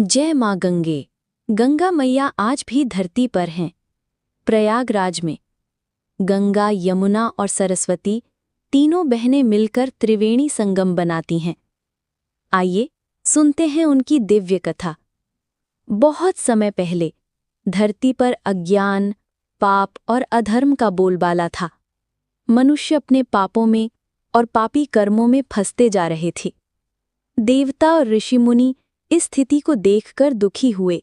जय माँ गंगे। गंगा मैया आज भी धरती पर हैं। प्रयागराज में गंगा, यमुना और सरस्वती तीनों बहनें मिलकर त्रिवेणी संगम बनाती हैं। आइए सुनते हैं उनकी दिव्य कथा। बहुत समय पहले धरती पर अज्ञान, पाप और अधर्म का बोलबाला था। मनुष्य अपने पापों में और पापी कर्मों में फंसते जा रहे थे। देवता और ऋषि मुनि इस स्थिति को देखकर दुखी हुए।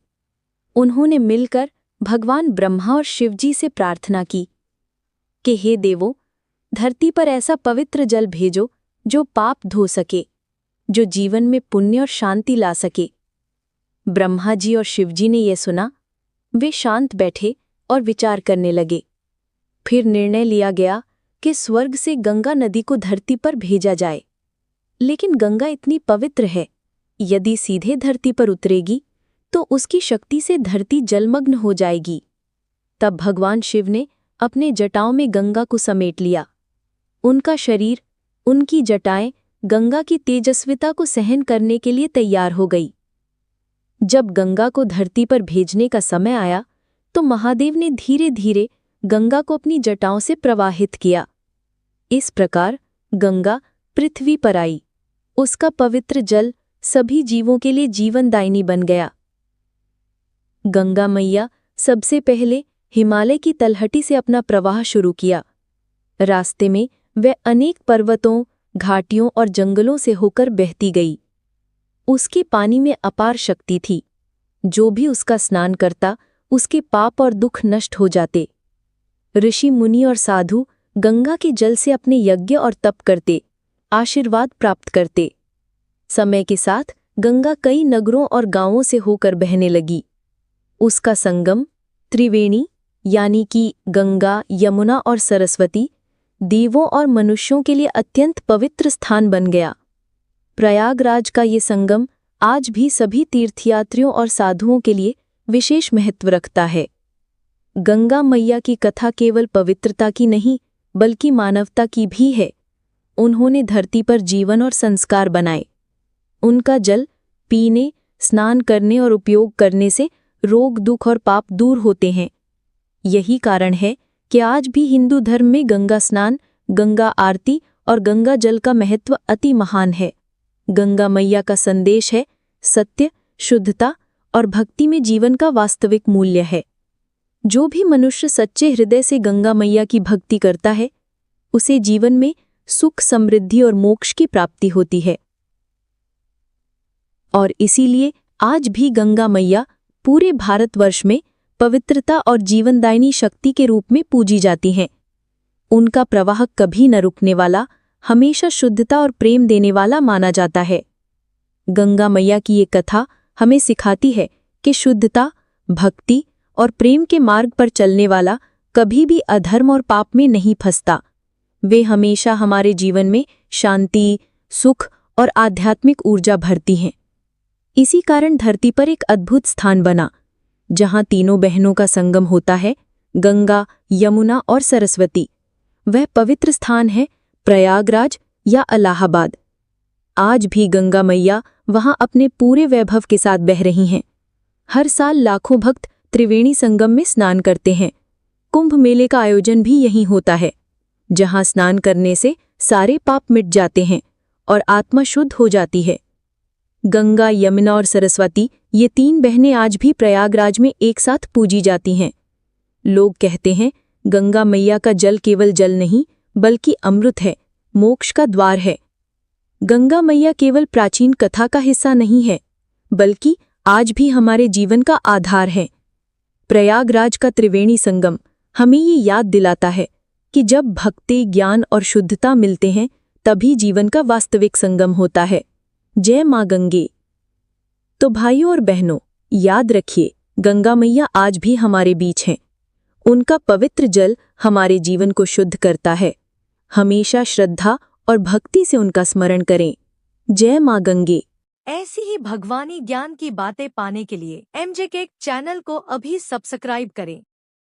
उन्होंने मिलकर भगवान ब्रह्मा और शिवजी से प्रार्थना की कि हे देवों, धरती पर ऐसा पवित्र जल भेजो जो पाप धो सके, जो जीवन में पुण्य और शांति ला सके। ब्रह्मा जी और शिवजी ने यह सुना। वे शांत बैठे और विचार करने लगे। फिर निर्णय लिया गया कि स्वर्ग से गंगा नदी को धरती पर भेजा जाए। लेकिन गंगा इतनी पवित्र है, यदि सीधे धरती पर उतरेगी तो उसकी शक्ति से धरती जलमग्न हो जाएगी। तब भगवान शिव ने अपने जटाओं में गंगा को समेट लिया। उनका शरीर, उनकी जटाएं गंगा की तेजस्विता को सहन करने के लिए तैयार हो गई। जब गंगा को धरती पर भेजने का समय आया तो महादेव ने धीरे धीरे गंगा को अपनी जटाओं से प्रवाहित किया। इस प्रकार गंगा पृथ्वी पर आई। उसका पवित्र जल सभी जीवों के लिए जीवनदायिनी बन गया। गंगा मैया सबसे पहले हिमालय की तलहटी से अपना प्रवाह शुरू किया। रास्ते में वह अनेक पर्वतों, घाटियों और जंगलों से होकर बहती गई। उसके पानी में अपार शक्ति थी। जो भी उसका स्नान करता, उसके पाप और दुख नष्ट हो जाते। ऋषि मुनि और साधु गंगा के जल से अपने यज्ञ और तप करते, आशीर्वाद प्राप्त करते। समय के साथ गंगा कई नगरों और गांवों से होकर बहने लगी। उसका संगम त्रिवेणी यानी कि गंगा, यमुना और सरस्वती देवों और मनुष्यों के लिए अत्यंत पवित्र स्थान बन गया। प्रयागराज का ये संगम आज भी सभी तीर्थयात्रियों और साधुओं के लिए विशेष महत्व रखता है। गंगा मैया की कथा केवल पवित्रता की नहीं, बल्कि मानवता की भी है। उन्होंने धरती पर जीवन और संस्कार बनाए। उनका जल पीने, स्नान करने और उपयोग करने से रोग, दुख और पाप दूर होते हैं। यही कारण है कि आज भी हिंदू धर्म में गंगा स्नान, गंगा आरती और गंगा जल का महत्व अति महान है। गंगा मैया का संदेश है सत्य, शुद्धता और भक्ति में जीवन का वास्तविक मूल्य है। जो भी मनुष्य सच्चे हृदय से गंगा मैया की भक्ति करता है, उसे जीवन में सुख, समृद्धि और मोक्ष की प्राप्ति होती है। और इसीलिए आज भी गंगा मैया पूरे भारतवर्ष में पवित्रता और जीवनदायिनी शक्ति के रूप में पूजी जाती हैं। उनका प्रवाह कभी न रुकने वाला, हमेशा शुद्धता और प्रेम देने वाला माना जाता है। गंगा मैया की ये कथा हमें सिखाती है कि शुद्धता, भक्ति और प्रेम के मार्ग पर चलने वाला कभी भी अधर्म और पाप में नहीं फंसता। वे हमेशा हमारे जीवन में शांति, सुख और आध्यात्मिक ऊर्जा भरती हैं। इसी कारण धरती पर एक अद्भुत स्थान बना, जहां तीनों बहनों का संगम होता है, गंगा, यमुना और सरस्वती। वह पवित्र स्थान है प्रयागराज या इलाहाबाद। आज भी गंगा मैया वहां अपने पूरे वैभव के साथ बह रही हैं। हर साल लाखों भक्त त्रिवेणी संगम में स्नान करते हैं। कुंभ मेले का आयोजन भी यहीं होता है, जहां स्नान करने से सारे पाप मिट जाते हैं और आत्मा शुद्ध हो जाती है। गंगा, यमुना और सरस्वती ये तीन बहनें आज भी प्रयागराज में एक साथ पूजी जाती हैं। लोग कहते हैं गंगा मैया का जल केवल जल नहीं, बल्कि अमृत है, मोक्ष का द्वार है। गंगा मैया केवल प्राचीन कथा का हिस्सा नहीं है, बल्कि आज भी हमारे जीवन का आधार है। प्रयागराज का त्रिवेणी संगम हमें ये याद दिलाता है कि जब भक्ति, ज्ञान और शुद्धता मिलते हैं, तभी जीवन का वास्तविक संगम होता है। जय माँ गंगे। तो भाइयों और बहनों, याद रखिए, गंगा मैया आज भी हमारे बीच हैं। उनका पवित्र जल हमारे जीवन को शुद्ध करता है। हमेशा श्रद्धा और भक्ति से उनका स्मरण करें। जय माँ गंगे। ऐसी ही भगवानी ज्ञान की बातें पाने के लिए MJK चैनल को अभी सब्सक्राइब करें